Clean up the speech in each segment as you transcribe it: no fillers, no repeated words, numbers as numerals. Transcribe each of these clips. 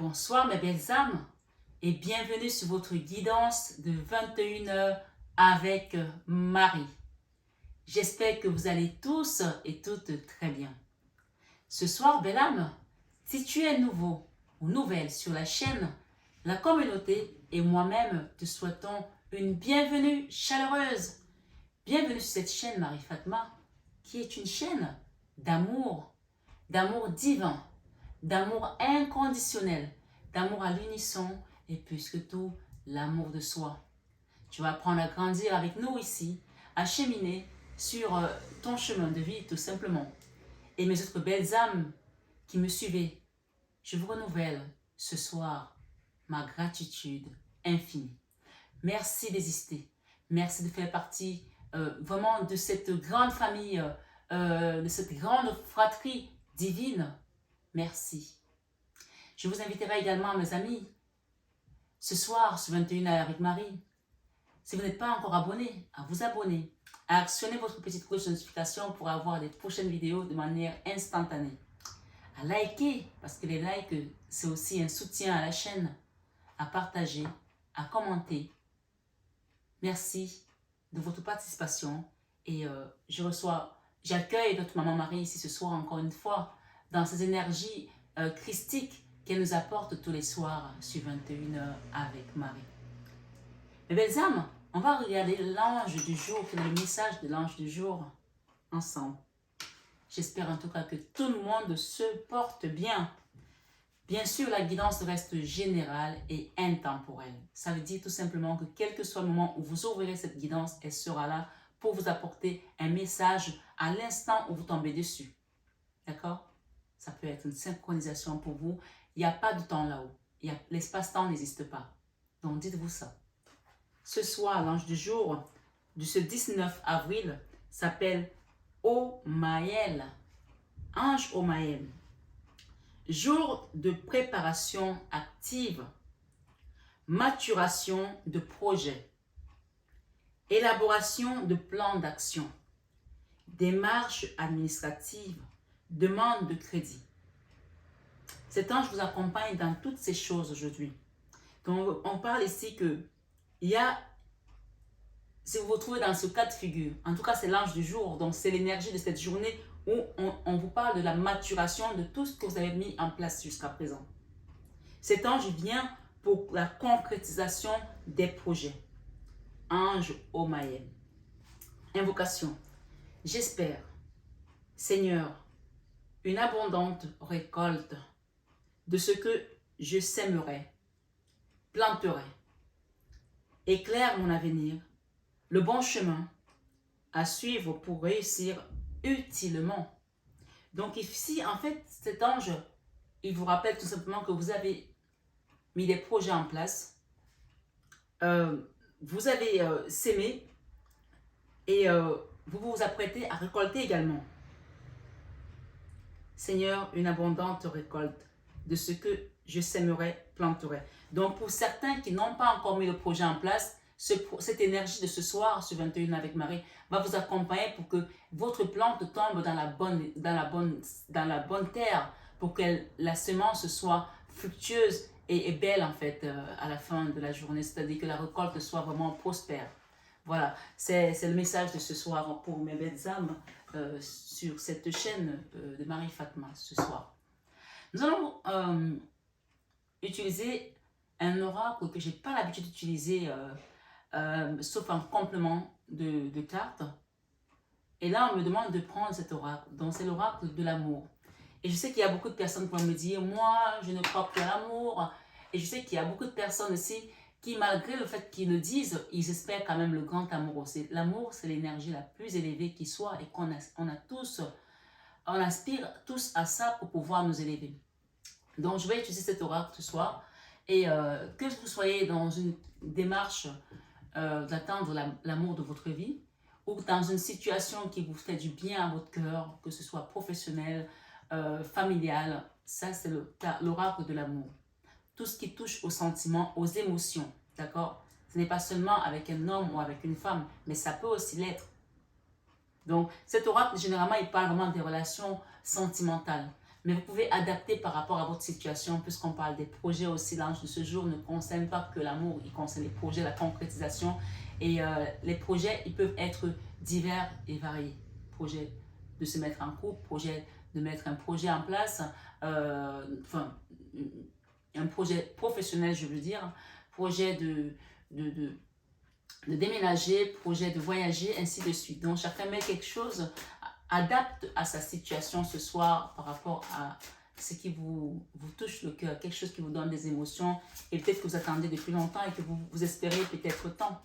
Bonsoir mes belles âmes et bienvenue sur votre guidance de 21h avec Marie. J'espère que vous allez tous et toutes très bien. Ce soir, belle âme, si tu es nouveau ou nouvelle sur la chaîne, la communauté et moi-même te souhaitons une bienvenue chaleureuse. Bienvenue sur cette chaîne Marie Fatma, qui est une chaîne d'amour divin, d'amour inconditionnel, d'amour à l'unisson et plus que tout, l'amour de soi. Tu vas apprendre à grandir avec nous ici, à cheminer sur ton chemin de vie tout simplement. Et mes autres belles âmes qui me suivez, je vous renouvelle ce soir ma gratitude infinie. Merci d'exister. Merci de faire partie vraiment de cette grande famille, de cette grande fratrie divine. Merci. Je vous inviterai également, mes amis, ce soir sur 21h avec Marie, si vous n'êtes pas encore abonné, à vous abonner, à actionner votre petite cloche de notification pour avoir les prochaines vidéos de manière instantanée, à liker, parce que les likes, c'est aussi un soutien à la chaîne, à partager, à commenter. Merci de votre participation et j'accueille notre maman Marie ici ce soir encore une fois dans ces énergies christiques qu'elle nous apporte tous les soirs sur 21h avec Marie. Mes belles âmes, on va regarder l'ange du jour, quel est le message de l'ange du jour ensemble. J'espère en tout cas que tout le monde se porte bien. Bien sûr, la guidance reste générale et intemporelle. Ça veut dire tout simplement que quel que soit le moment où vous ouvrirez cette guidance, elle sera là pour vous apporter un message à l'instant où vous tombez dessus. D'accord? Ça peut être une synchronisation pour vous. Il n'y a pas de temps là-haut. L'espace-temps n'existe pas. Donc dites-vous ça. Ce soir, l'ange du jour de ce 19 avril s'appelle Omaël. Ange Omaël. Jour de préparation active, maturation de projet, élaboration de plans d'action, démarche administrative, demande de crédit. Cet ange vous accompagne dans toutes ces choses aujourd'hui. Donc, on parle ici que si vous vous trouvez dans ce cas de figure, en tout cas c'est l'ange du jour, donc c'est l'énergie de cette journée où on vous parle de la maturation de tout ce que vous avez mis en place jusqu'à présent. Cet ange vient pour la concrétisation des projets. Ange Omaël. Invocation. J'espère, Seigneur, une abondante récolte de ce que je sèmerai, planterai. Éclaire mon avenir, le bon chemin à suivre pour réussir utilement. Donc ici, en fait, cet ange, il vous rappelle tout simplement que vous avez mis des projets en place, vous avez sémé et vous vous apprêtez à récolter également. Seigneur, une abondante récolte de ce que je sèmerai, planterai. Donc pour certains qui n'ont pas encore mis le projet en place, cette énergie de ce soir, sur 21 avec Marie, va vous accompagner pour que votre plante tombe dans la bonne terre, pour que la semence soit fructueuse et belle en fait à la fin de la journée, c'est-à-dire que la récolte soit vraiment prospère. Voilà, c'est le message de ce soir pour mes belles âmes sur cette chaîne de Marie Fatma ce soir. Nous allons utiliser un oracle que je n'ai pas l'habitude d'utiliser sauf en complément de cartes. Et là, on me demande de prendre cet oracle. Donc, c'est l'oracle de l'amour. Et je sais qu'il y a beaucoup de personnes qui vont me dire, moi, je ne crois plus à l'amour. Et je sais qu'il y a beaucoup de personnes aussi qui, malgré le fait qu'ils le disent, ils espèrent quand même le grand amour aussi. L'amour, c'est l'énergie la plus élevée qui soit et on aspire tous à ça pour pouvoir nous élever. Donc, je vais utiliser cet oracle ce soir. Et que vous soyez dans une démarche d'attendre l'amour de votre vie ou dans une situation qui vous fait du bien à votre cœur, que ce soit professionnel, familial, ça c'est l'oracle de l'amour. Tout ce qui touche aux sentiments, aux émotions, d'accord? Ce n'est pas seulement avec un homme ou avec une femme, mais ça peut aussi l'être. Donc cet oracle, généralement, il parle vraiment des relations sentimentales. Mais vous pouvez adapter par rapport à votre situation, puisqu'on parle des projets aussi. L'ange de ce jour ne concerne pas que l'amour, il concerne les projets, la concrétisation. Et les projets, ils peuvent être divers et variés. Projet de se mettre en couple, projet de mettre un projet en place, enfin, un projet professionnel, je veux dire, projet de déménager, projet de voyager, ainsi de suite. Donc, chacun met quelque chose, adapte à sa situation ce soir par rapport à ce qui vous touche le cœur, quelque chose qui vous donne des émotions et peut-être que vous attendez depuis longtemps et que vous espérez peut-être tant.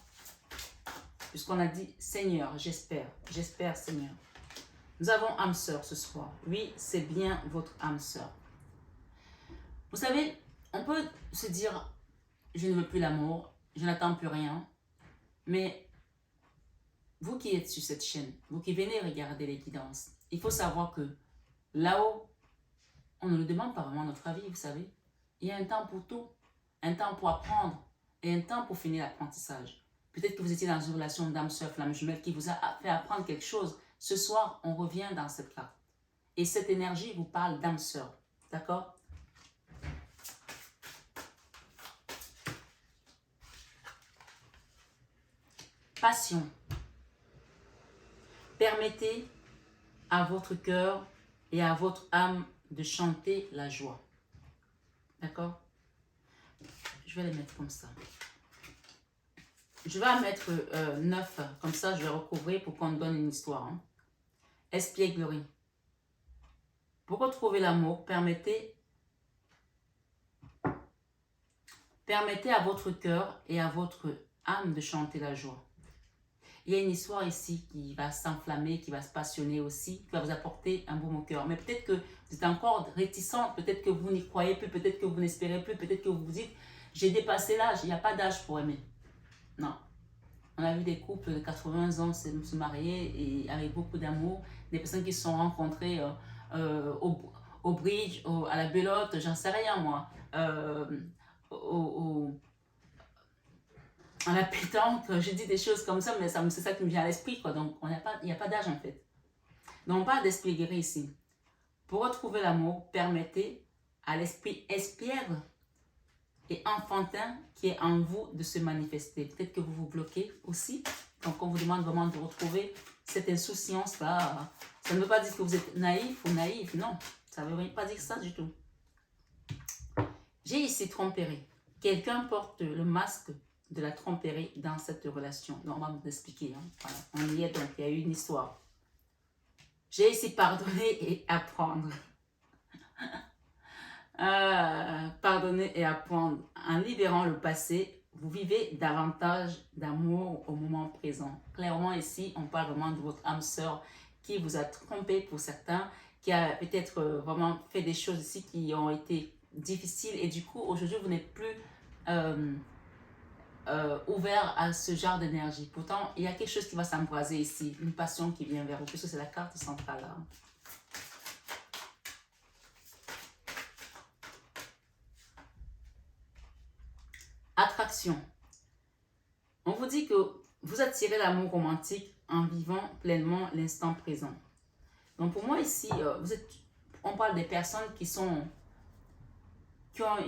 Puisqu'on a dit, Seigneur, j'espère Seigneur. Nous avons âme sœur ce soir. Oui, c'est bien votre âme sœur. Vous savez, on peut se dire, je ne veux plus l'amour, je n'attends plus rien. Mais vous qui êtes sur cette chaîne, vous qui venez regarder les guidances, il faut savoir que là-haut, on ne nous demande pas vraiment notre avis, vous savez. Il y a un temps pour tout, un temps pour apprendre et un temps pour finir l'apprentissage. Peut-être que vous étiez dans une relation d'âme sœur, flamme jumelle qui vous a fait apprendre quelque chose. Ce soir, on revient dans cette carte. Et cette énergie vous parle d'âme sœur. D'accord? Passion. Permettez à votre cœur et à votre âme de chanter la joie. D'accord? Je vais les mettre comme ça. Je vais en mettre 9, comme ça je vais recouvrir pour qu'on donne une histoire. Hein. Espièglerie. Pour retrouver l'amour, permettez à votre cœur et à votre âme de chanter la joie. Il y a une histoire ici qui va s'enflammer, qui va se passionner aussi, qui va vous apporter un baume au cœur. Mais peut-être que vous êtes encore réticente, peut-être que vous n'y croyez plus, peut-être que vous n'espérez plus, peut-être que vous vous dites, j'ai dépassé l'âge, il n'y a pas d'âge pour aimer. Non. On a vu des couples de 80 ans se marier et avec beaucoup d'amour, des personnes qui se sont rencontrées au bridge, à la belote, j'en sais rien moi, à la pétanque, je dis des choses comme ça, mais c'est ça qui me vient à l'esprit, quoi. Donc, il n'y a pas d'âge, en fait. Donc, on parle d'esprit guéri ici. Pour retrouver l'amour, permettez à l'esprit espiègle et enfantin qui est en vous de se manifester. Peut-être que vous vous bloquez aussi. Donc, on vous demande vraiment de retrouver cette insouciance-là. Ça ne veut pas dire que vous êtes naïf ou naïf, non. Ça ne veut pas dire ça du tout. J'ai ici tromperie. Quelqu'un porte le masque de la tromperie dans cette relation. Donc, on va vous expliquer. Hein. Voilà. On y est, donc il y a eu une histoire. J'ai ici pardonner et apprendre. Pardonner et apprendre. En libérant le passé, vous vivez davantage d'amour au moment présent. Clairement, ici, on parle vraiment de votre âme sœur qui vous a trompé pour certains, qui a peut-être vraiment fait des choses ici qui ont été difficiles et du coup, aujourd'hui, vous n'êtes plus ouvert à ce genre d'énergie. Pourtant, il y a quelque chose qui va s'embraser ici, une passion qui vient vers vous, puisque c'est la carte centrale là. Attraction. On vous dit que vous attirez l'amour romantique en vivant pleinement l'instant présent. Donc pour moi ici, on parle des personnes qui ont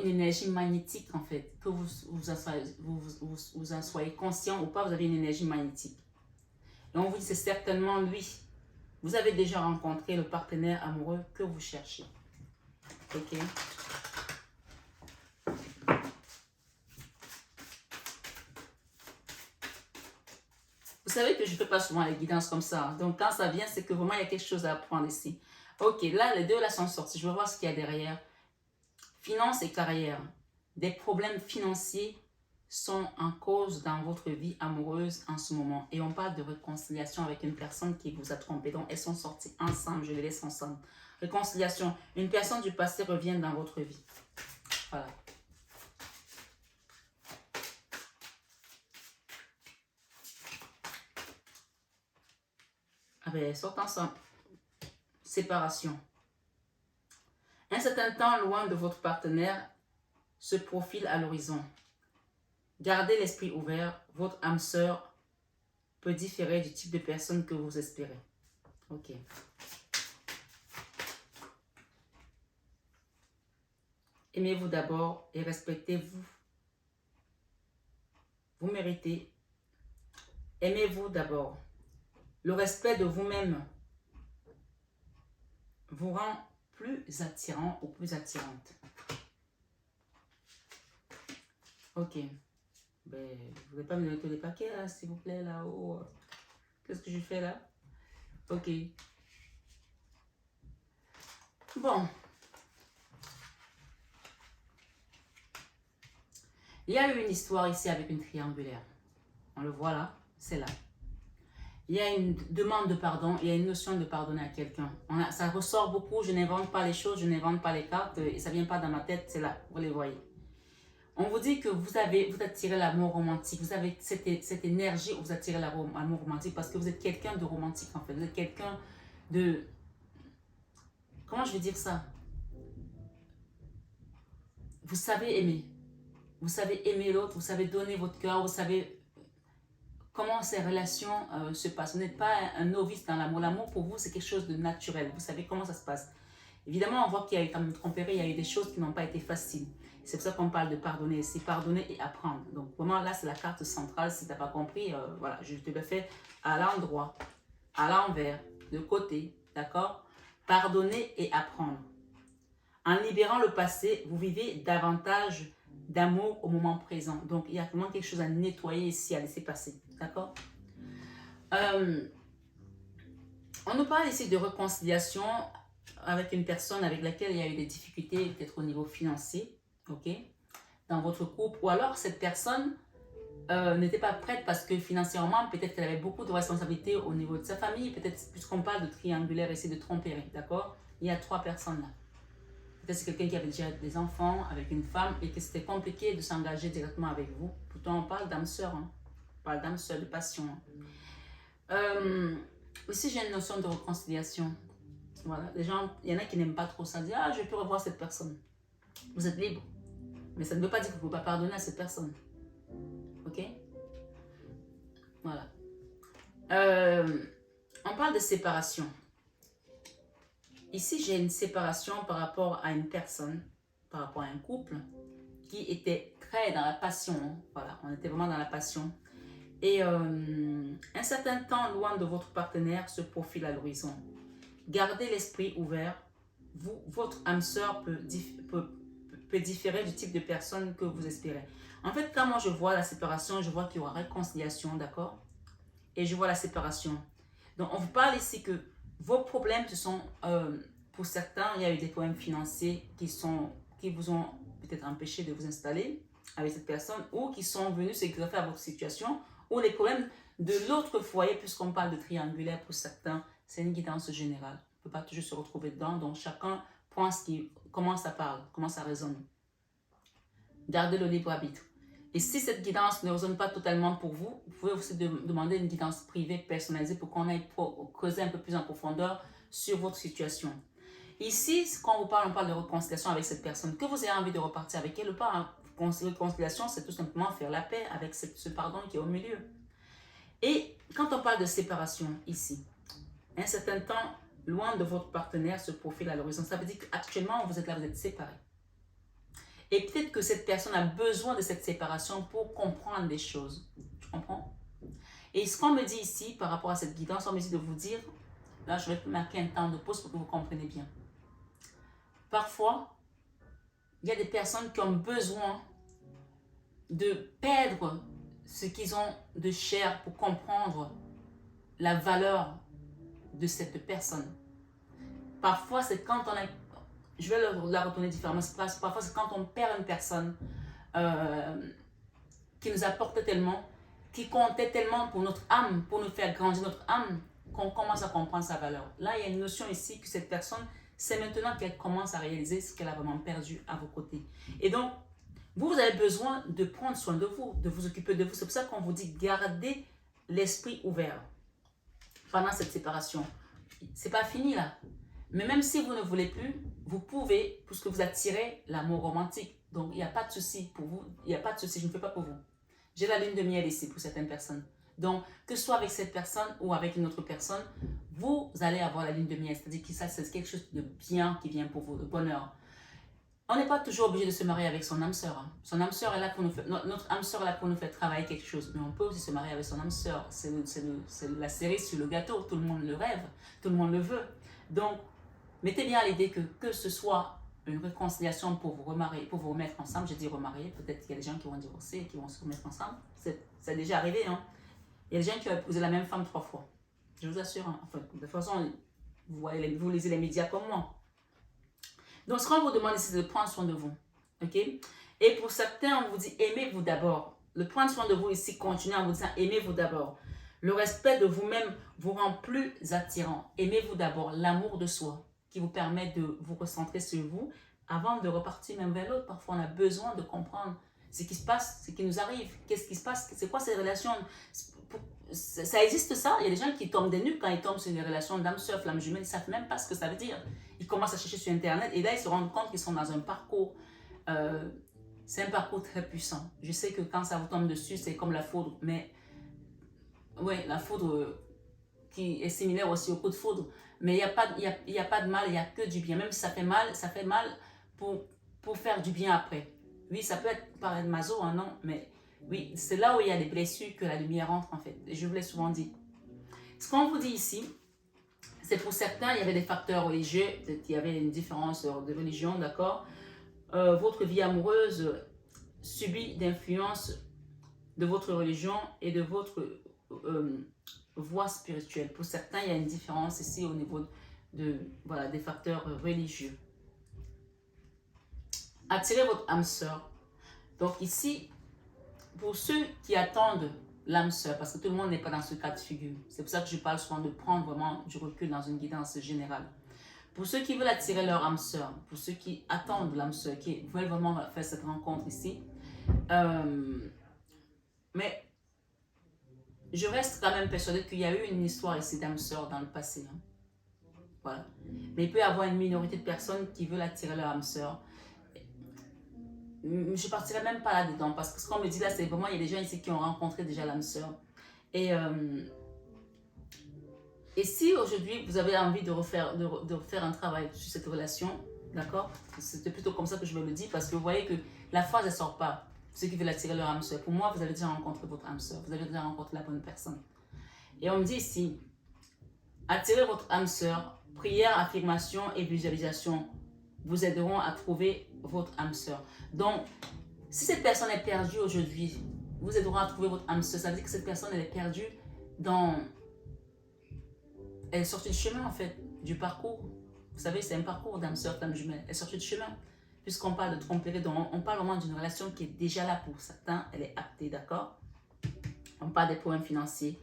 une énergie magnétique en fait, que vous en soyez conscient ou pas, vous avez une énergie magnétique. Et on vous dit c'est certainement lui. Vous avez déjà rencontré le partenaire amoureux que vous cherchez. Ok? Vous savez que je ne fais pas souvent les guidances comme ça. Donc quand ça vient, c'est que vraiment il y a quelque chose à apprendre ici. Ok, là les deux là sont sortis. Je vais voir ce qu'il y a derrière. Finances et carrière. Des problèmes financiers sont en cause dans votre vie amoureuse en ce moment. Et on parle de réconciliation avec une personne qui vous a trompé. Donc elles sont sorties ensemble, je les laisse ensemble. Réconciliation. Une personne du passé revient dans votre vie. Voilà. Ah ben, elles sortent ensemble. Séparation. Un certain temps loin de votre partenaire se profile à l'horizon. Gardez l'esprit ouvert, votre âme sœur peut différer du type de personne que vous espérez. Ok. Aimez-vous d'abord et respectez-vous. Vous méritez. Aimez-vous d'abord. Le respect de vous-même vous rend plus attirant ou plus attirante. Ok. Ben, vous ne voulez pas me donner tous les paquets, là, s'il vous plaît, là-haut. Qu'est-ce que je fais là? Ok. Bon. Il y a eu une histoire ici avec une triangulaire. On le voit là, c'est là. Il y a une demande de pardon, il y a une notion de pardonner à quelqu'un. Ça ressort beaucoup, je n'invente pas les choses, je n'invente pas les cartes, et ça ne vient pas dans ma tête, c'est là, vous les voyez. On vous dit que vous attirez l'amour romantique, vous avez cette énergie où vous attirez l'amour romantique parce que vous êtes quelqu'un de romantique en fait, vous êtes quelqu'un de... Comment je vais dire ça? Vous savez aimer. Vous savez aimer l'autre, vous savez donner votre cœur, vous savez comment ces relations se passent. Vous n'êtes pas un novice dans l'amour. L'amour pour vous, c'est quelque chose de naturel. Vous savez comment ça se passe. Évidemment, on voit qu'il y a eu, comme une tromperie, il y a eu des choses qui n'ont pas été faciles. C'est pour ça qu'on parle de pardonner ici, pardonner et apprendre. Donc vraiment là, c'est la carte centrale. Si tu n'as pas compris, voilà, je te le fais à l'endroit, à l'envers, de côté, d'accord? Pardonner et apprendre. En libérant le passé, vous vivez davantage d'amour au moment présent. Donc, il y a vraiment quelque chose à nettoyer ici, à laisser passer. D'accord? On nous parle ici de réconciliation avec une personne avec laquelle il y a eu des difficultés, peut-être au niveau financier, ok? Dans votre couple. Ou alors, cette personne n'était pas prête parce que financièrement, peut-être qu'elle avait beaucoup de responsabilités au niveau de sa famille. Peut-être, puisqu'on parle de triangulaire ici, de tromperie, d'accord? Il y a 3 personnes là. Peut-être c'est quelqu'un qui avait déjà des enfants avec une femme et que c'était compliqué de s'engager directement avec vous. Pourtant, on parle d'âme sœur. Hein. On parle d'âme sœur, de passion. Ici, j'ai une notion de réconciliation. Voilà. Les gens, il y en a qui n'aiment pas trop ça. Dire, ah, je peux revoir cette personne. Vous êtes libre. Mais ça ne veut pas dire que vous ne pouvez pas pardonner à cette personne. Ok? Voilà. On parle de séparation. Ici, j'ai une séparation par rapport à une personne, par rapport à un couple qui était très dans la passion. Hein. Voilà, on était vraiment dans la passion. Et un certain temps loin de votre partenaire se profile à l'horizon. Gardez l'esprit ouvert. Votre âme sœur peut différer du type de personne que vous espérez. En fait, quand moi je vois la séparation, je vois qu'il y aura réconciliation, d'accord? Et je vois la séparation. Donc, on vous parle ici que vos problèmes, ce sont, pour certains, il y a eu des problèmes financiers qui vous ont peut-être empêché de vous installer avec cette personne ou qui sont venus se greffer à votre situation ou les problèmes de l'autre foyer, puisqu'on parle de triangulaire pour certains, c'est une guidance générale. On ne peut pas toujours se retrouver dedans, donc chacun prend comment ça parle, comment ça résonne. Gardez le libre arbitre. Et si cette guidance ne résonne pas totalement pour vous, vous pouvez aussi demander une guidance privée personnalisée pour qu'on aille creuser un peu plus en profondeur sur votre situation. Ici, quand on parle de réconciliation avec cette personne, que vous ayez envie de repartir avec elle ou pas, hein, réconciliation, c'est tout simplement faire la paix avec ce pardon qui est au milieu. Et quand on parle de séparation ici, un certain temps, loin de votre partenaire se profile à l'horizon. Ça veut dire qu'actuellement, vous êtes là, vous êtes séparés. Et peut-être que cette personne a besoin de cette séparation pour comprendre des choses. Tu comprends? Et ce qu'on me dit ici, par rapport à cette guidance, on me dit de vous dire, là je vais marquer un temps de pause pour que vous compreniez bien. Parfois, il y a des personnes qui ont besoin de perdre ce qu'ils ont de cher pour comprendre la valeur de cette personne. Parfois, c'est quand on est... Je vais la retourner différemment. Parfois, c'est quand on perd une personne qui nous apportait tellement, qui comptait tellement pour notre âme, pour nous faire grandir notre âme, qu'on commence à comprendre sa valeur. Là, il y a une notion ici que cette personne, c'est maintenant qu'elle commence à réaliser ce qu'elle a vraiment perdu à vos côtés. Et donc, vous avez besoin de prendre soin de vous occuper de vous. C'est pour ça qu'on vous dit gardez l'esprit ouvert pendant cette séparation. C'est pas fini là. Mais même si vous ne voulez plus, vous pouvez, puisque vous attirez l'amour romantique. Donc, il n'y a pas de souci pour vous. Il n'y a pas de souci, je ne fais pas pour vous. J'ai la lune de miel ici pour certaines personnes. Donc, que ce soit avec cette personne ou avec une autre personne, vous allez avoir la lune de miel. C'est-à-dire que ça, c'est quelque chose de bien qui vient pour vous, de bonheur. on n'est pas toujours obligé de se marier avec son âme sœur. Hein. Son âme sœur est là pour nous faire, notre âme sœur est là pour nous faire travailler quelque chose. Mais on peut aussi se marier avec son âme sœur. C'est la cerise sur le gâteau. Tout le monde le rêve. Tout le monde le veut. Donc, mettez bien à l'idée que ce soit une réconciliation pour vous remarier, pour vous remettre ensemble. J'ai dit remarier. Peut-être qu'il y a des gens qui vont divorcer et qui vont se remettre ensemble. C'est déjà arrivé. Hein. Il y a des gens qui ont épousé la même femme 3 fois. Je vous assure. Hein. Enfin, de toute façon, vous lisez les médias comme moi. Donc, ce qu'on vous demande ici, c'est de prendre soin de vous. OK? Et pour certains, on vous dit, aimez-vous d'abord. Le prendre soin de vous ici, continuez en vous disant, aimez-vous d'abord. Le respect de vous-même vous rend plus attirant. Aimez-vous d'abord. L'amour de soi qui vous permet de vous recentrer sur vous avant de repartir même vers l'autre. Parfois, on a besoin de comprendre ce qui se passe, ce qui nous arrive. Qu'est-ce qui se passe? C'est quoi ces relations? Ça existe ça. Il y a des gens qui tombent des nues quand ils tombent sur des relations d'âme sœur, flamme jumelle. Ils ne savent même pas ce que ça veut dire. Ils commencent à chercher sur Internet et là, ils se rendent compte qu'ils sont dans un parcours. C'est un parcours très puissant. Je sais que quand ça vous tombe dessus, c'est comme la foudre. Mais, oui, la foudre qui est similaire aussi au coup de foudre. Mais il n'y a pas de mal, il n'y a que du bien. Même si ça fait mal pour faire du bien après. Oui, ça peut être paraître maso, hein, non, mais oui, c'est là où il y a des blessures que la lumière entre en fait. Et je vous l'ai souvent dit. Ce qu'on vous dit ici, c'est pour certains, il y avait des facteurs religieux, peut-être qu'il y avait une différence de religion, d'accord. Votre vie amoureuse subit l'influence de votre religion et de votre voie spirituelle. Pour certains, il y a une différence ici au niveau voilà, des facteurs religieux. Attirez votre âme sœur. Donc ici, pour ceux qui attendent l'âme sœur, parce que tout le monde n'est pas dans ce cas de figure. C'est pour ça que je parle souvent de prendre vraiment du recul dans une guidance générale. Pour ceux qui veulent attirer leur âme sœur, pour ceux qui attendent l'âme sœur, qui veulent vraiment faire cette rencontre ici, mais je reste quand même persuadée qu'il y a eu une histoire ici d'âme sœur dans le passé. Hein. Voilà. Mais il peut y avoir une minorité de personnes qui veulent attirer leur âme sœur. Je ne partirai même pas là-dedans parce que ce qu'on me dit là, c'est vraiment, il y a des gens ici qui ont rencontré déjà l'âme sœur. Et si aujourd'hui vous avez envie de refaire un travail sur cette relation, d'accord? C'était plutôt comme ça que je me le dis parce que vous voyez que la phrase ne sort pas. Ceux qui veulent attirer leur âme sœur. Pour moi, vous avez déjà rencontré votre âme sœur. Vous avez déjà rencontré la bonne personne. Et on me dit ici, attirez votre âme sœur, prière, affirmation et visualisation vous aideront à trouver votre âme sœur. Donc, si cette personne est perdue aujourd'hui, vous aideront à trouver votre âme sœur. Ça veut dire que cette personne, elle est perdue dans... Elle est sortie du chemin, en fait, du parcours. Vous savez, c'est un parcours d'âme sœur, d'âme jumelle. Elle est sortie du chemin. Puisqu'on parle de tromperie, donc on parle vraiment d'une relation qui est déjà là pour certains. Elle est actée, d'accord? On parle des problèmes financiers.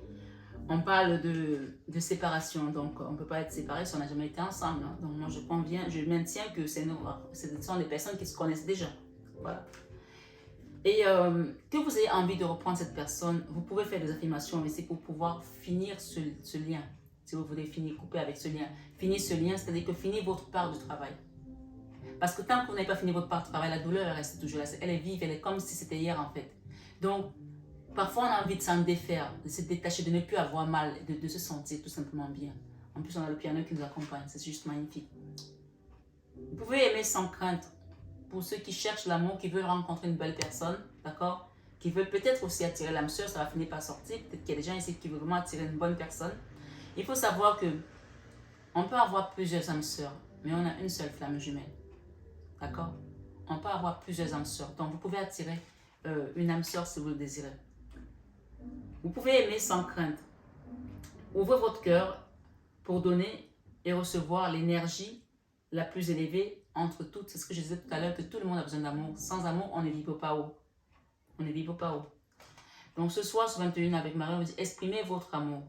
On parle de séparation, donc on ne peut pas être séparés si on n'a jamais été ensemble. Hein. Donc moi je maintiens que ce sont des personnes qui se connaissent déjà. Voilà. Et que vous ayez envie de reprendre cette personne, vous pouvez faire des affirmations ici pour pouvoir finir ce lien. Si vous voulez couper avec ce lien. Finir ce lien, c'est-à-dire que finir votre part du travail. Parce que tant que vous n'avez pas fini votre part du travail, la douleur reste toujours là. Elle est vive, elle est comme si c'était hier en fait. Donc, parfois, on a envie de s'en défaire, de se détacher, de ne plus avoir mal, de se sentir tout simplement bien. En plus, on a le piano qui nous accompagne. C'est juste magnifique. Vous pouvez aimer sans crainte. Pour ceux qui cherchent l'amour, qui veulent rencontrer une belle personne, d'accord? Qui veulent peut-être aussi attirer l'âme sœur, ça va finir par sortir. Peut-être qu'il y a des gens ici qui veulent vraiment attirer une bonne personne. Il faut savoir que on peut avoir plusieurs âmes sœurs, mais on a une seule flamme jumelle. D'accord? On peut avoir plusieurs âmes sœurs. Donc, vous pouvez attirer une âme sœur si vous le désirez. Vous pouvez aimer sans crainte. Ouvrez votre cœur pour donner et recevoir l'énergie la plus élevée entre toutes. C'est ce que je disais tout à l'heure, que tout le monde a besoin d'amour. Sans amour, on ne vibre pas haut. On ne vibre pas haut. Donc ce soir, sur 21 avec Marie, on vous dit, exprimez votre amour.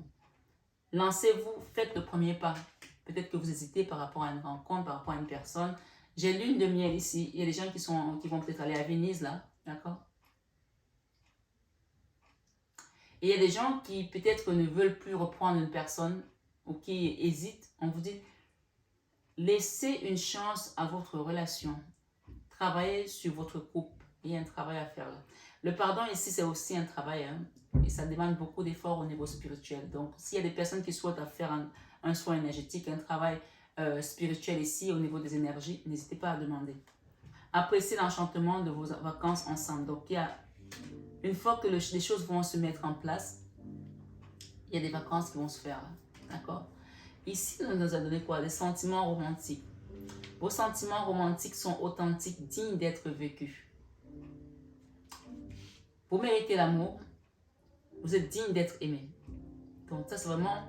Lancez-vous, faites le premier pas. Peut-être que vous hésitez par rapport à une rencontre, par rapport à une personne. J'ai lune de miel ici. Il y a des gens qui vont peut-être aller à Venise, là. D'accord? Et il y a des gens qui peut-être ne veulent plus reprendre une personne ou qui hésitent. On vous dit, laissez une chance à votre relation. Travaillez sur votre couple. Il y a un travail à faire là. Le pardon ici, c'est aussi un travail. Hein, et ça demande beaucoup d'efforts au niveau spirituel. Donc, s'il y a des personnes qui souhaitent faire un soin énergétique, un travail spirituel ici au niveau des énergies, n'hésitez pas à demander. Appréciez l'enchantement de vos vacances ensemble. Donc, une fois que les choses vont se mettre en place, il y a des vacances qui vont se faire. D'accord? Ici, on nous a donné quoi? Des sentiments romantiques. Vos sentiments romantiques sont authentiques, dignes d'être vécus. Vous méritez l'amour. Vous êtes digne d'être aimé. Donc ça, c'est vraiment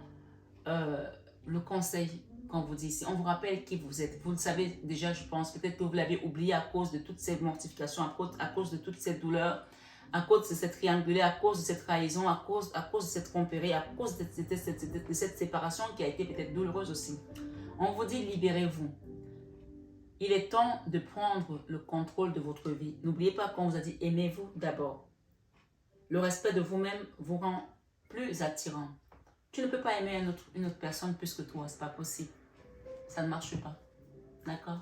le conseil qu'on vous dit ici. On vous rappelle qui vous êtes. Vous le savez déjà, je pense. Peut-être que vous l'avez oublié à cause de toutes ces mortifications, à cause de toutes ces douleurs, à cause de cette triangulaire, à cause de cette trahison, à cause de cette tromperie, à cause de cette séparation qui a été peut-être douloureuse aussi. On vous dit, libérez-vous. Il est temps de prendre le contrôle de votre vie. N'oubliez pas qu'on vous a dit, aimez-vous d'abord. Le respect de vous-même vous rend plus attirant. Tu ne peux pas aimer une autre personne plus que toi, c'est pas possible. Ça ne marche pas. D'accord?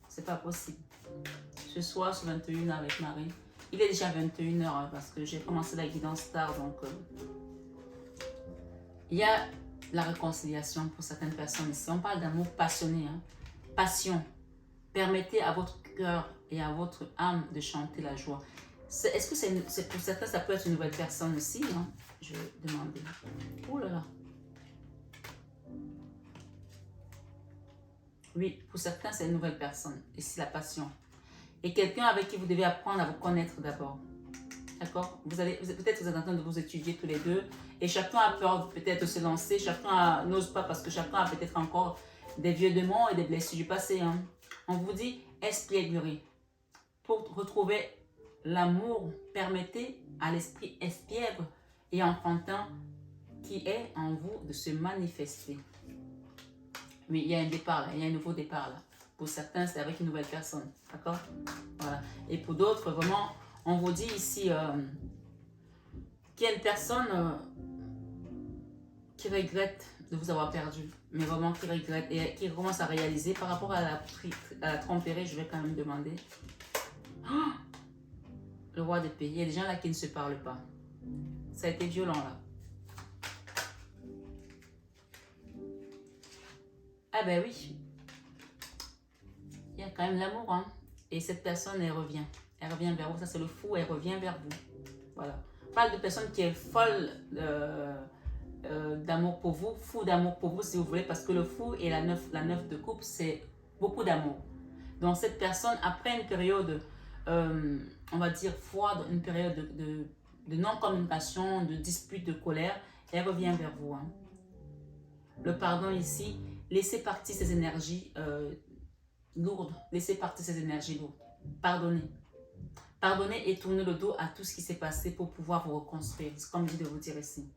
C'est pas possible. Ce soir, sur 21h avec Marie, il est déjà 21h parce que j'ai commencé la guidance tard, donc il y a la réconciliation pour certaines personnes ici. On parle d'amour passionné, hein? Passion. Permettez à votre cœur et à votre âme de chanter la joie. Est-ce que c'est pour certains, ça peut être une nouvelle personne aussi, hein? Je vais demander. Oh là là. Oui, pour certains, c'est une nouvelle personne. Et c'est la passion. Et quelqu'un avec qui vous devez apprendre à vous connaître d'abord. D'accord? Peut-être que vous êtes en train de vous étudier tous les deux. Et chacun a peur peut-être de se lancer. Chacun n'ose pas parce que chacun a peut-être encore des vieux démons et des blessures du passé. Hein. On vous dit espièglerie. Pour retrouver l'amour, permettez à l'esprit espiègle et enfantin qui est en vous de se manifester. Oui, il y a un départ là, il y a un nouveau départ là. Pour certains, c'est avec une nouvelle personne. D'accord? Voilà. Et pour d'autres, vraiment, on vous dit ici qu'il y a une personne qui regrette de vous avoir perdu. Mais vraiment qui regrette et qui commence à réaliser par rapport à la tromperie, je vais quand même demander. Oh, le roi d'épée. Il y a des gens là qui ne se parlent pas. Ça a été violent là. Ah ben oui. Il y a quand même l'amour, hein. Et cette personne, elle revient. Elle revient vers vous. Ça, c'est le fou. Elle revient vers vous. Voilà. On parle de personne qui est folle d'amour pour vous. Fou d'amour pour vous, si vous voulez. Parce que le fou et la neuf de coupe, c'est beaucoup d'amour. Donc, cette personne, après une période, on va dire, froide, une période de non-communication, de dispute, de colère, elle revient vers vous. Hein. Le pardon ici, laissez partir ces énergies lourdes. Laissez partir ces énergies lourdes. Pardonnez. Pardonnez et tournez le dos à tout ce qui s'est passé pour pouvoir vous reconstruire. C'est comme je dis de vous dire ici.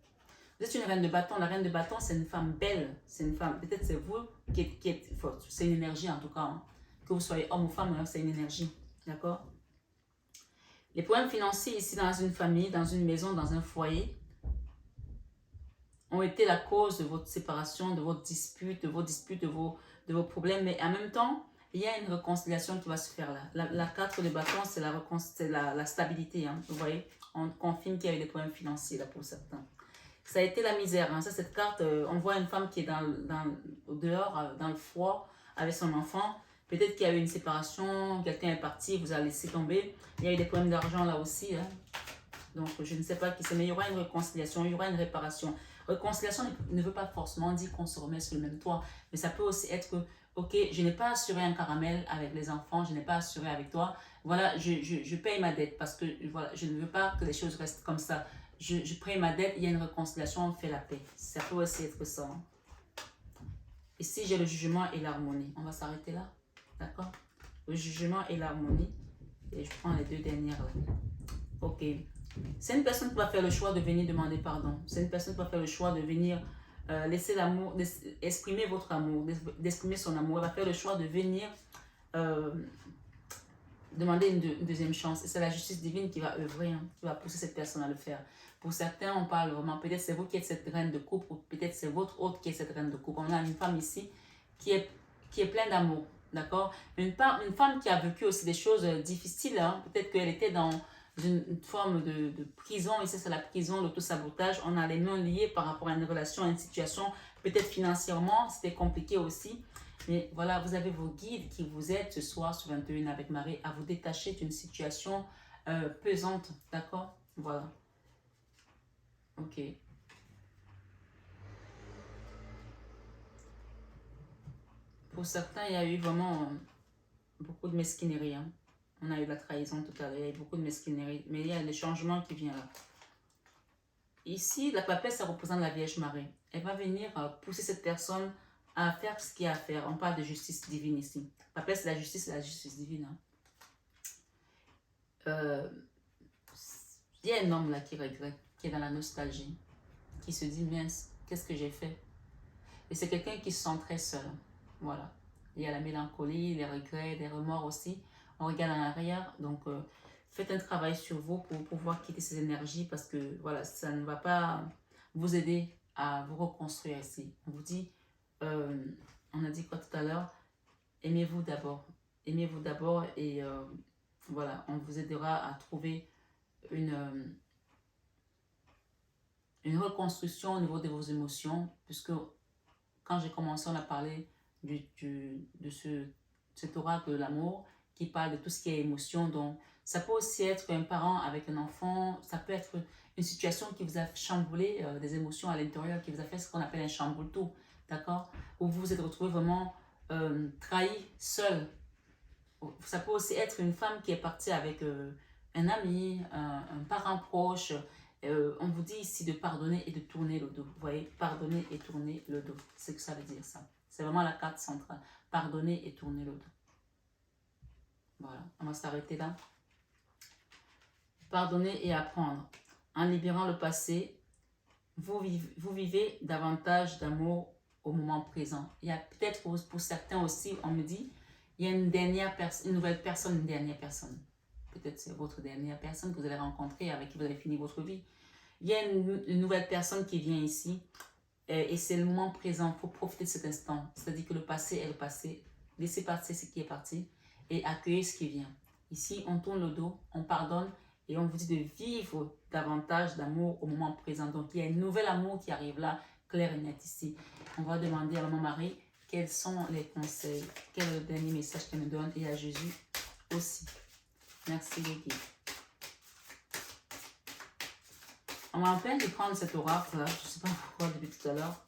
Vous êtes une reine de bâton. La reine de bâton, c'est une femme belle. C'est une femme, peut-être c'est vous qui êtes forte. C'est une énergie en tout cas. Hein. Que vous soyez homme ou femme, c'est une énergie. D'accord? Les problèmes financiers ici dans une famille, dans une maison, dans un foyer, ont été la cause de votre séparation, de votre dispute, de vos problèmes. Mais en même temps, il y a une réconciliation qui va se faire là. La carte de bâton, c'est la stabilité. Hein, vous voyez, on confirme qu'il y a eu des problèmes financiers là pour certains. Ça a été la misère. Hein. Ça, cette carte, on voit une femme qui est dehors, dans le froid, avec son enfant. Peut-être qu'il y a eu une séparation, quelqu'un est parti, vous a laissé tomber. Il y a eu des problèmes d'argent là aussi. Hein. Donc, je ne sais pas qui c'est, mais il y aura une réconciliation, il y aura une réparation. Réconciliation ne veut pas forcément dire qu'on se remet sur le même toit, mais ça peut aussi être que, ok, je n'ai pas assuré un caramel avec les enfants, je n'ai pas assuré avec toi, voilà, je paye ma dette parce que voilà, je ne veux pas que les choses restent comme ça. Je paye ma dette, il y a une réconciliation, on fait la paix. Ça peut aussi être ça. Hein. Ici, j'ai le jugement et l'harmonie. On va s'arrêter là, d'accord? Le jugement et l'harmonie. Et je prends les deux dernières là. Ok. C'est une personne qui va faire le choix de venir demander pardon. C'est une personne qui va faire le choix de venir laisser l'amour, exprimer votre amour, d'exprimer son amour. Elle va faire le choix de venir demander une deuxième chance. Et c'est la justice divine qui va œuvrer, hein, qui va pousser cette personne à le faire. Pour certains, on parle vraiment, peut-être c'est vous qui êtes cette reine de coupe, ou peut-être c'est votre autre qui est cette reine de coupe. On a une femme ici qui est pleine d'amour, d'accord? Une femme qui a vécu aussi des choses difficiles, hein. Peut-être qu'elle était dans une forme de prison, ici c'est la prison, l'autosabotage, on a les mains liées par rapport à une relation, à une situation, peut-être financièrement, c'était compliqué aussi. Mais voilà, vous avez vos guides qui vous aident ce soir sur 21 avec Marie à vous détacher d'une situation pesante. D'accord? Voilà. Ok. Pour certains, il y a eu vraiment beaucoup de mesquinerie. Hein. On a eu la trahison tout à l'heure. Il y a eu beaucoup de mesquinerie. Mais il y a des changements qui viennent là. Ici, la papesse, ça représente la Vierge Marie. Elle va venir pousser cette personne à faire ce qu'il y a à faire. On parle de justice divine ici. Papesse, c'est la justice divine. Hein. Il y a un homme là qui regrette, qui est dans la nostalgie, qui se dit, mince, qu'est-ce que j'ai fait? Et c'est quelqu'un qui se sent très seul. Voilà. Il y a la mélancolie, les regrets, les remords aussi. On regarde en arrière. Donc, faites un travail sur vous pour pouvoir quitter ces énergies parce que, voilà, ça ne va pas vous aider à vous reconstruire ici. On vous dit, on a dit quoi tout à l'heure? Aimez-vous d'abord. Aimez-vous d'abord et voilà, on vous aidera à trouver une reconstruction au niveau de vos émotions puisque quand j'ai commencé, on a parlé de cet oracle de l'amour qui parle de tout ce qui est émotion. Donc, ça peut aussi être un parent avec un enfant, ça peut être une situation qui vous a chamboulé, des émotions à l'intérieur, qui vous a fait ce qu'on appelle un chamboule-tout, d'accord? Où vous vous êtes retrouvé vraiment trahi, seul. Ça peut aussi être une femme qui est partie avec un ami, un parent proche. On vous dit ici de pardonner et de tourner le dos. Vous voyez, pardonner et tourner le dos. C'est ce que ça veut dire ça. C'est vraiment la carte centrale. Pardonner et tourner le dos. Voilà, on va s'arrêter là. Pardonner et apprendre. En libérant le passé, vous vivez davantage d'amour au moment présent. Il y a peut-être pour certains aussi, on me dit, il y a une nouvelle personne, une dernière personne. Peut-être c'est votre dernière personne que vous allez rencontrer, avec qui vous allez finir votre vie. Il y a une nouvelle personne qui vient ici et c'est le moment présent. Il faut profiter de cet instant. C'est-à-dire que le passé est le passé. Laissez partir ce qui est parti et accueillez ce qui vient. Ici, on tourne le dos, on pardonne et on vous dit de vivre davantage d'amour au moment présent. Donc, il y a un nouvel amour qui arrive là, clair et net ici. On va demander à Maman Marie quels sont les conseils, quel est le dernier message qu'elle nous donne et à Jésus aussi. Merci les guides. On m'a en peine de prendre cet oracle là, je ne sais pas pourquoi depuis tout à l'heure,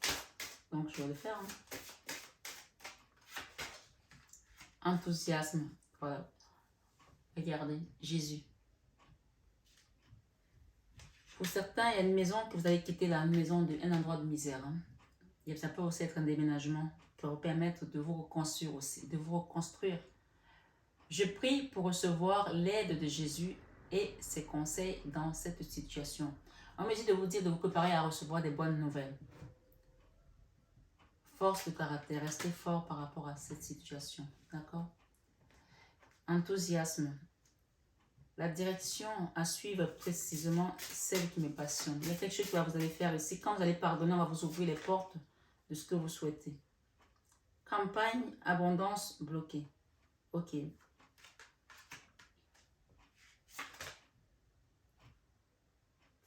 donc je vais le faire. Hein. Enthousiasme, voilà. Regardez, Jésus. Pour certains, il y a une maison que vous allez quitter là, un endroit de misère. Hein. Et ça peut aussi être un déménagement qui va vous permettre de vous reconstruire aussi, de vous reconstruire. Je prie pour recevoir l'aide de Jésus et ses conseils dans cette situation. On me dit de vous dire de vous préparer à recevoir des bonnes nouvelles. Force de caractère, restez fort par rapport à cette situation. D'accord? Enthousiasme. La direction à suivre précisément celle qui me passionne. Il y a quelque chose que vous allez faire ici. Quand vous allez pardonner, on va vous ouvrir les portes de ce que vous souhaitez. Campagne, abondance, bloquée. Ok.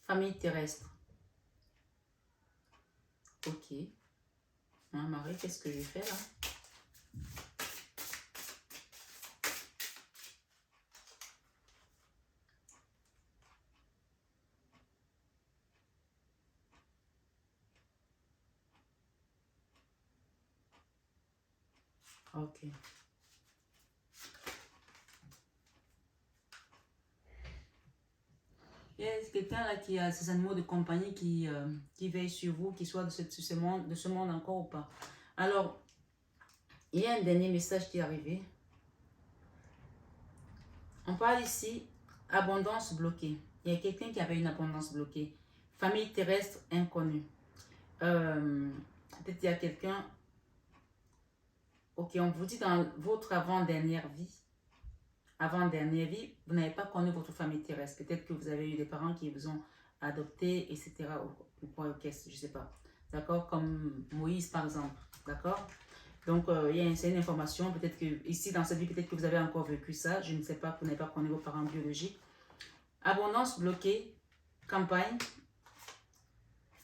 Famille terrestre. Ok. Hein, Marie, qu'est-ce que je fais là? Ok. Il y a quelqu'un là qui a ces animaux de compagnie qui veillent sur vous, qui soit de ce monde encore ou pas. Alors, il y a un dernier message qui est arrivé. On parle ici, abondance bloquée. Il y a quelqu'un qui avait une abondance bloquée. Famille terrestre inconnue. Peut-être il y a quelqu'un. Ok, on vous dit dans votre avant-dernière vie, vous n'avez pas connu votre famille terrestre. Peut-être que vous avez eu des parents qui vous ont adopté, etc. Ou quoi, je ne sais pas. D'accord? Comme Moïse, par exemple. D'accord? Donc, c'est une information. Peut-être que ici, dans cette vie, peut-être que vous avez encore vécu ça. Je ne sais pas, vous n'avez pas connu vos parents biologiques. Abondance bloquée. Campagne.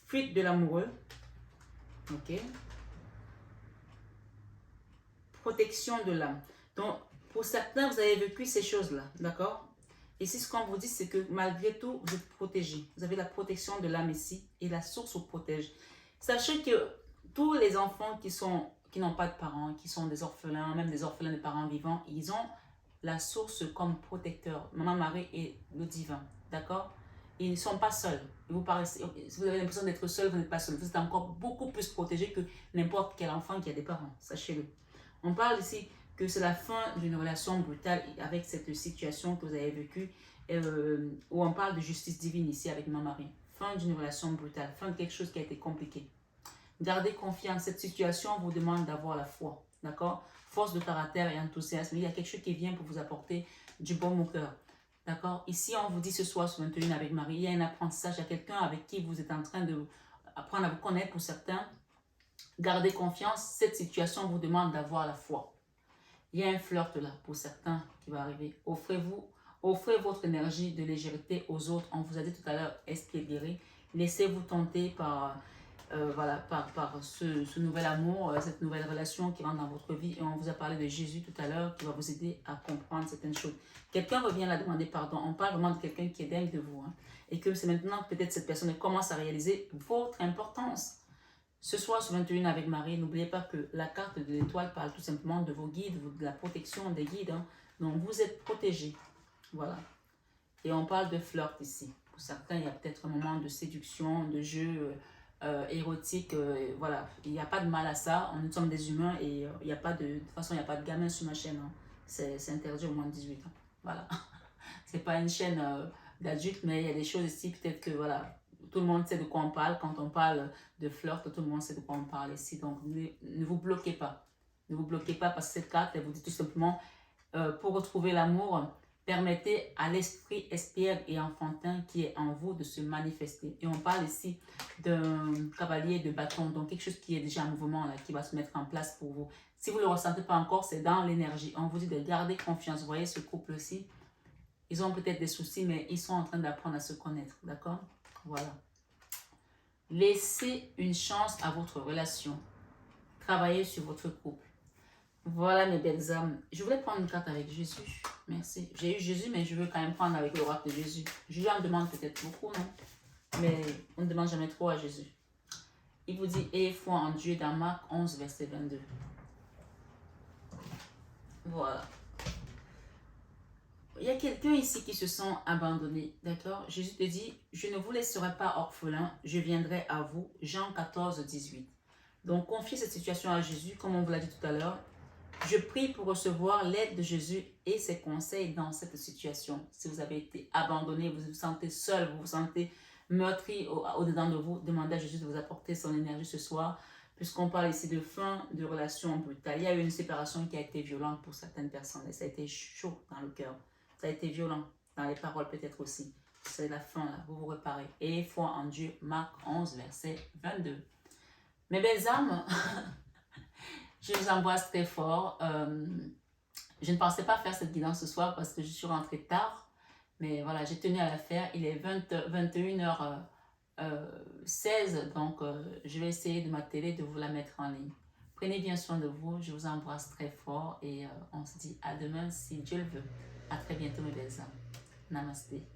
Fuite de l'amoureux. Ok. protection de l'âme. Donc, pour certains, vous avez vécu ces choses-là, d'accord? Ici, ce qu'on vous dit, c'est que malgré tout, vous êtes protégé. Vous avez la protection de l'âme ici et la source vous protège. Sachez que tous les enfants qui n'ont pas de parents, qui sont des orphelins, même des orphelins de parents vivants, ils ont la source comme protecteur. Maman Marie est le divin, d'accord? Ils ne sont pas seuls. Si vous avez l'impression d'être seul, vous n'êtes pas seul. Vous êtes encore beaucoup plus protégé que n'importe quel enfant qui a des parents, sachez-le. On parle ici que c'est la fin d'une relation brutale avec cette situation que vous avez vécue, où on parle de justice divine ici avec Maman Marie. Fin d'une relation brutale, fin de quelque chose qui a été compliqué. Gardez confiance. Cette situation vous demande d'avoir la foi, d'accord? Force de caractère et enthousiasme. Il y a quelque chose qui vient pour vous apporter du baume au cœur, d'accord? Ici, on vous dit ce soir sur 21 avec Marie, il y a un apprentissage à quelqu'un avec qui vous êtes en train d'apprendre à vous connaître pour certains. Gardez confiance. Cette situation vous demande d'avoir la foi. Il y a un flirt là pour certains qui va arriver. Offrez votre énergie de légèreté aux autres. On vous a dit tout à l'heure, espérer. Laissez-vous tenter par, par ce nouvel amour, cette nouvelle relation qui rentre dans votre vie. Et on vous a parlé de Jésus tout à l'heure qui va vous aider à comprendre certaines choses. Quelqu'un revient là demander pardon. On parle vraiment de quelqu'un qui est dingue de vous. Hein, et que c'est maintenant que peut-être cette personne commence à réaliser votre importance. Ce soir sur 21 avec Marie, n'oubliez pas que la carte de l'étoile parle tout simplement de vos guides, de la protection des guides. Hein. Donc vous êtes protégés. Voilà. Et on parle de flirt ici. Pour certains, il y a peut-être un moment de séduction, de jeu érotique. Voilà. Il n'y a pas de mal à ça. Nous sommes des humains et il n'y a pas de toute façon, il n'y a pas de gamin sur ma chaîne. Hein. C'est interdit au moins de 18 ans. Voilà. C'est pas une chaîne d'adultes, mais il y a des choses ici, peut-être que voilà. Tout le monde sait de quoi on parle. Quand on parle de flirt, tout le monde sait de quoi on parle ici. Donc, ne vous bloquez pas. Ne vous bloquez pas parce que cette carte, elle vous dit tout simplement, pour retrouver l'amour, permettez à l'esprit espiègle et enfantin qui est en vous de se manifester. Et on parle ici d'un cavalier de bâton, donc quelque chose qui est déjà en mouvement, là, qui va se mettre en place pour vous. Si vous ne le ressentez pas encore, c'est dans l'énergie. On vous dit de garder confiance. Vous voyez ce couple-ci, ils ont peut-être des soucis, mais ils sont en train d'apprendre à se connaître, d'accord? Voilà. Laissez une chance à votre relation. Travaillez sur votre couple. Voilà mes belles âmes. Je voulais prendre une carte avec Jésus. Merci. J'ai eu Jésus, mais je veux quand même prendre avec l'oracle de Jésus. Jésus en demande peut-être beaucoup, non? Mais on ne demande jamais trop à Jésus. Il vous dit, ayez foi en Dieu dans Marc 11, verset 22. Voilà. Il y a quelqu'un ici qui se sent abandonné, d'accord? Jésus te dit, je ne vous laisserai pas orphelin, je viendrai à vous. Jean 14, 18. Donc, confiez cette situation à Jésus, comme on vous l'a dit tout à l'heure. Je prie pour recevoir l'aide de Jésus et ses conseils dans cette situation. Si vous avez été abandonné, vous vous sentez seul, vous vous sentez meurtri au-dedans de vous, demandez à Jésus de vous apporter son énergie ce soir, puisqu'on parle ici de fin de relation brutale. Il y a eu une séparation qui a été violente pour certaines personnes et ça a été chaud dans le cœur. Ça a été violent dans les paroles peut-être aussi. C'est la fin là, vous vous réparez. Et foi en Dieu, Marc 11, verset 22. Mes belles âmes, je vous embrasse très fort. Je ne pensais pas faire cette guidance ce soir parce que je suis rentrée tard. Mais voilà, j'ai tenu à la faire. Il est 21h16, donc je vais essayer de ma télé de vous la mettre en ligne. Prenez bien soin de vous. Je vous embrasse très fort et on se dit à demain si Dieu le veut. À très bientôt mes belles âmes. Namasté.